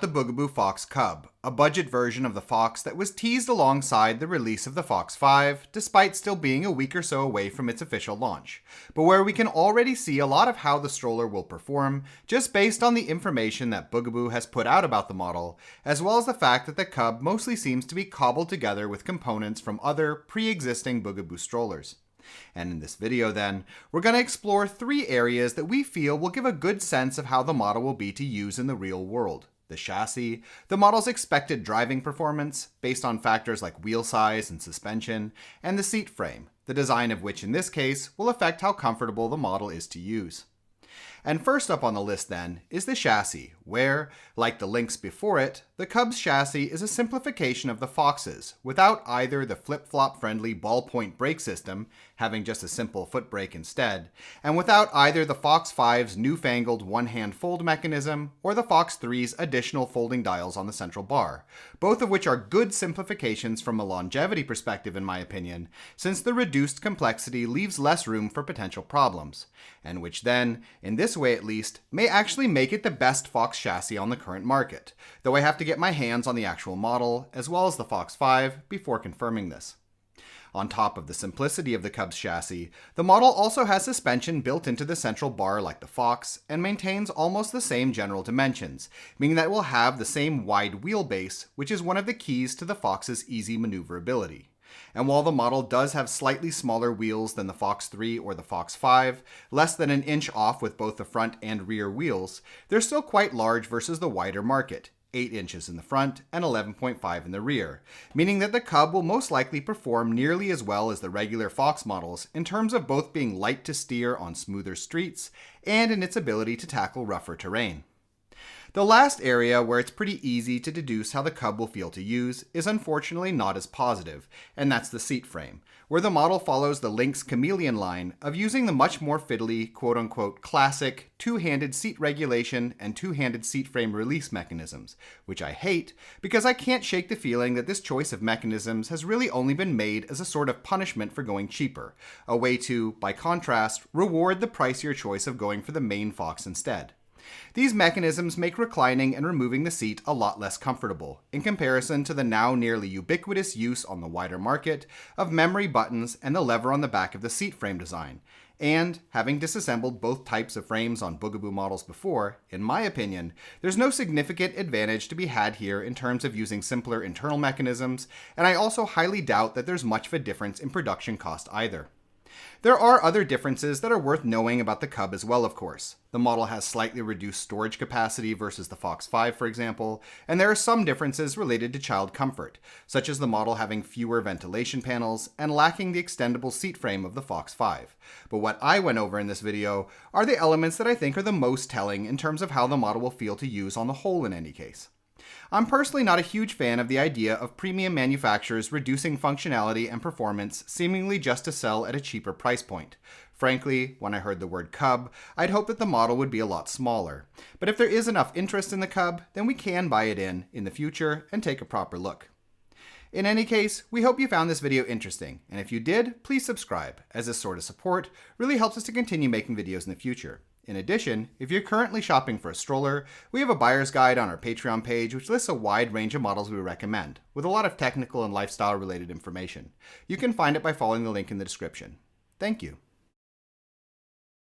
The Bugaboo Fox Cub, a budget version of the Fox that was teased alongside the release of the Fox 5, despite still being a week or so away from its official launch, but where we can already see a lot of how the stroller will perform just based on the information that Bugaboo has put out about the model, as well as the fact that the Cub mostly seems to be cobbled together with components from other pre-existing Bugaboo strollers. And in this video then, we're going to explore 3 areas that we feel will give a good sense of how the model will be to use in the real world. The chassis, the model's expected driving performance, based on factors like wheel size and suspension, and the seat frame, the design of which in this case will affect how comfortable the model is to use. And first up on the list then is the chassis, where, like the Lynx before it, the Cub's chassis is a simplification of the Fox's, without either the flip-flop friendly ballpoint brake system, having just a simple foot brake instead, and without either the Fox 5's newfangled one-hand fold mechanism or the Fox 3's additional folding dials on the central bar, both of which are good simplifications from a longevity perspective in my opinion, since the reduced complexity leaves less room for potential problems, and which then, in this way at least, may actually make it the best Fox chassis on the current market, though I have to get my hands on the actual model, as well as the Fox 5, before confirming this. On top of the simplicity of the Cub's chassis, the model also has suspension built into the central bar like the Fox, and maintains almost the same general dimensions, meaning that it will have the same wide wheelbase, which is one of the keys to the Fox's easy maneuverability. And while the model does have slightly smaller wheels than the Fox 3 or the Fox 5, less than an inch off with both the front and rear wheels, they're still quite large versus the wider market. 8 inches in the front and 11.5 in the rear, meaning that the Cub will most likely perform nearly as well as the regular Fox models in terms of both being light to steer on smoother streets and in its ability to tackle rougher terrain. The last area where it's pretty easy to deduce how the Cub will feel to use is unfortunately not as positive, and that's the seat frame, where the model follows the Lynx chameleon line of using the much more fiddly, quote-unquote classic, two-handed seat regulation and two-handed seat frame release mechanisms, which I hate because I can't shake the feeling that this choice of mechanisms has really only been made as a sort of punishment for going cheaper, a way to, by contrast, reward the pricier choice of going for the main Fox instead. These mechanisms make reclining and removing the seat a lot less comfortable, in comparison to the now nearly ubiquitous use on the wider market of memory buttons and the lever on the back of the seat frame design. And, having disassembled both types of frames on Bugaboo models before, in my opinion, there's no significant advantage to be had here in terms of using simpler internal mechanisms, and I also highly doubt that there's much of a difference in production cost either. There are other differences that are worth knowing about the Cub as well, of course. The model has slightly reduced storage capacity versus the Fox 5, for example, and there are some differences related to child comfort, such as the model having fewer ventilation panels and lacking the extendable seat frame of the Fox 5. But what I went over in this video are the elements that I think are the most telling in terms of how the model will feel to use on the whole in any case. I'm personally not a huge fan of the idea of premium manufacturers reducing functionality and performance seemingly just to sell at a cheaper price point. Frankly, when I heard the word Cub, I'd hoped that the model would be a lot smaller. But if there is enough interest in the Cub, then we can buy it in the future and take a proper look. In any case, we hope you found this video interesting, and if you did, please subscribe, as this sort of support really helps us to continue making videos in the future. In addition, if you're currently shopping for a stroller, we have a buyer's guide on our Patreon page which lists a wide range of models we recommend, with a lot of technical and lifestyle related information. You can find it by following the link in the description. Thank you.